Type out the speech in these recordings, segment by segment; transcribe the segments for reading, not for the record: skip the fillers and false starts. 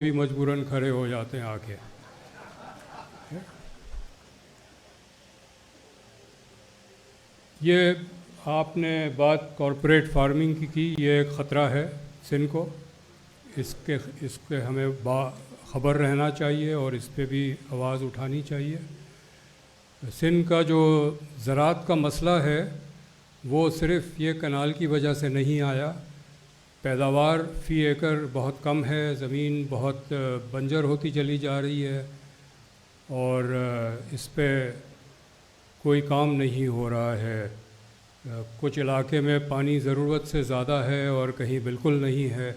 بھی مجبوراً کھڑے ہو جاتے ہیں آ کے۔ یہ آپ نے بات کارپوریٹ فارمنگ کی یہ ایک خطرہ ہے سندھ کو، اس کے ہمیں خبر رہنا چاہیے اور اس پہ بھی آواز اٹھانی چاہیے۔ سندھ کا جو زراعت کا مسئلہ ہے وہ صرف یہ کنال کی وجہ سے نہیں آیا، پیداوار فی ایکڑ بہت کم ہے، زمین بہت بنجر ہوتی چلی جا رہی ہے اور اس پہ کوئی کام نہیں ہو رہا ہے۔ کچھ علاقے میں پانی ضرورت سے زیادہ ہے اور کہیں بالکل نہیں ہے۔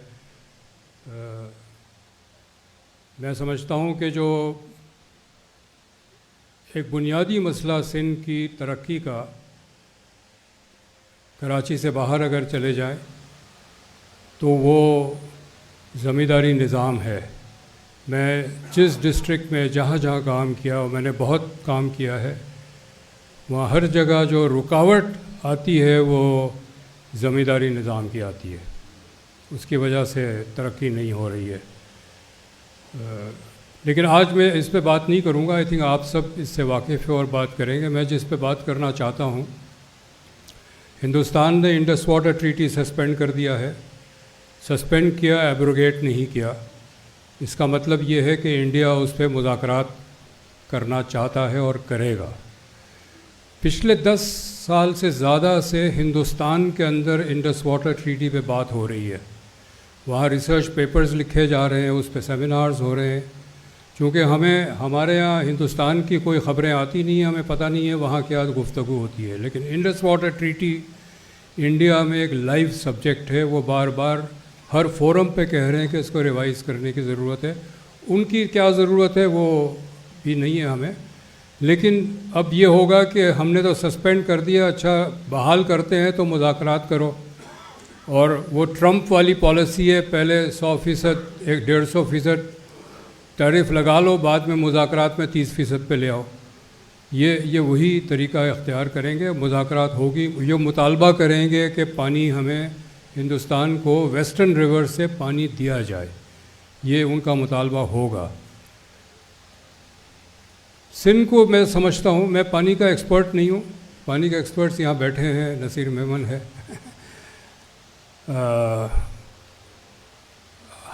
میں سمجھتا ہوں کہ جو ایک بنیادی مسئلہ سندھ کی ترقی کا، کراچی سے باہر اگر چلے جائیں تو وہ زمینداری نظام ہے۔ میں جس ڈسٹرکٹ میں جہاں جہاں کام کیا، اور میں نے بہت کام کیا ہے، وہاں ہر جگہ جو رکاوٹ آتی ہے وہ زمینداری نظام کی آتی ہے، اس کی وجہ سے ترقی نہیں ہو رہی ہے۔ لیکن آج میں اس پہ بات نہیں کروں گا، آئی تھنک آپ سب اس سے واقف ہیں اور بات کریں گے۔ میں جس پہ بات کرنا چاہتا ہوں، ہندوستان نے انڈس واٹر ٹریٹی سسپینڈ کر دیا ہے۔ سسپینڈ کیا، ایبروگیٹ نہیں کیا۔ اس کا مطلب یہ ہے کہ انڈیا اس پہ مذاکرات کرنا چاہتا ہے اور کرے گا۔ پچھلے 10 سال سے زیادہ سے ہندوستان کے اندر انڈس واٹر ٹریٹی پہ بات ہو رہی ہے، وہاں ریسرچ پیپرز لکھے جا رہے ہیں، اس پہ سیمینارز ہو رہے ہیں۔ چونکہ ہمارے یہاں ہندوستان کی کوئی خبریں آتی نہیں ہیں، ہمیں پتہ نہیں ہے وہاں کیا گفتگو ہوتی ہے، لیکن انڈس واٹر ٹریٹی انڈیا میں ایک لائیو سبجیکٹ ہے۔ وہ بار بار ہر فورم پہ کہہ رہے ہیں کہ اس کو ریوائز کرنے کی ضرورت ہے۔ ان کی کیا ضرورت ہے وہ بھی نہیں ہے ہمیں، لیکن اب یہ ہوگا کہ ہم نے تو سسپینڈ کر دیا، اچھا بحال کرتے ہیں تو مذاکرات کرو۔ اور وہ ٹرمپ والی پالیسی ہے، پہلے 100%، 150% ٹیرف لگا لو، بعد میں مذاکرات میں 30% پہ لے آؤ۔ یہ وہی طریقہ اختیار کریں گے۔ مذاکرات ہوگی، یہ مطالبہ کریں گے کہ پانی ہمیں، ہندوستان کو ویسٹرن ریور سے پانی دیا جائے، یہ ان کا مطالبہ ہوگا۔ سندھ کو میں سمجھتا ہوں، میں پانی کا ایکسپرٹ نہیں ہوں، پانی کے ایکسپرٹس یہاں بیٹھے ہیں، نصیر میمن ہے۔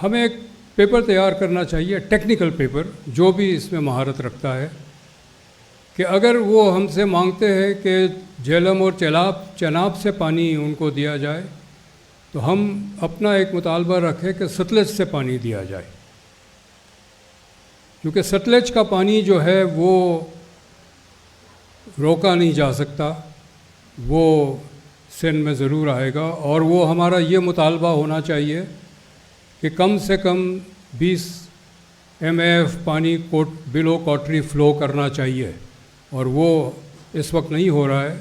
ہمیں ایک پیپر تیار کرنا چاہیے، ٹیکنیکل پیپر، جو بھی اس میں مہارت رکھتا ہے، کہ اگر وہ ہم سے مانگتے ہیں کہ جہلم اور چناب سے پانی ان کو دیا جائے، تو ہم اپنا ایک مطالبہ رکھیں کہ ستلج سے پانی دیا جائے، کیونکہ ستلج کا پانی جو ہے وہ روکا نہیں جا سکتا، وہ سندھ میں ضرور آئے گا۔ اور وہ ہمارا یہ مطالبہ ہونا چاہیے کہ کم سے کم 20 MAF پانی بلو کوٹری فلو کرنا چاہیے، اور وہ اس وقت نہیں ہو رہا ہے۔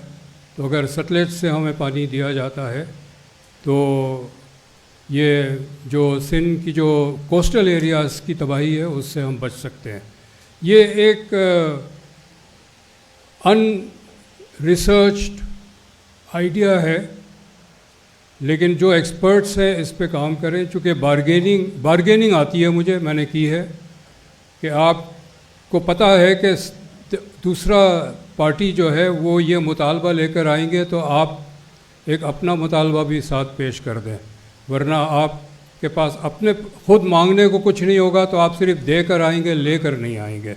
تو اگر ستلج سے ہمیں پانی دیا جاتا ہے تو یہ جو سندھ کی جو کوسٹل ایریاز کی تباہی ہے اس سے ہم بچ سکتے ہیں۔ یہ ایک ان ریسرچڈ آئیڈیا ہے، لیکن جو ایکسپرٹس ہیں اس پہ کام کریں۔ چونکہ بارگیننگ آتی ہے مجھے، میں نے کی ہے، کہ آپ کو پتہ ہے کہ دوسرا پارٹی جو ہے وہ یہ مطالبہ لے کر آئیں گے تو آپ ایک اپنا مطالبہ بھی ساتھ پیش کر دیں، ورنہ آپ کے پاس اپنے خود مانگنے کو کچھ نہیں ہوگا تو آپ صرف دے کر آئیں گے، لے کر نہیں آئیں گے۔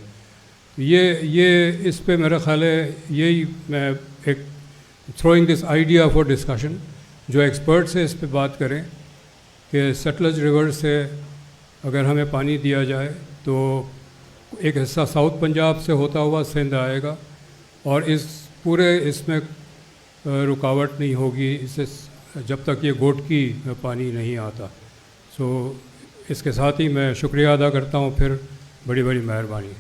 یہ اس پہ میرا خیال ہے، یہی میں ایک throwing this idea for discussion, جو ایکسپرٹس ہیں اس پہ بات کریں کہ ستلج ریور سے اگر ہمیں پانی دیا جائے تو ایک حصہ ساؤتھ پنجاب سے ہوتا ہوا سندھ آئے گا، اور اس میں رکاوٹ نہیں ہوگی اسے جب تک یہ گوٹکی میں پانی نہیں آتا۔ اس کے ساتھ ہی میں شکریہ ادا کرتا ہوں، پھر بڑی مہربانی۔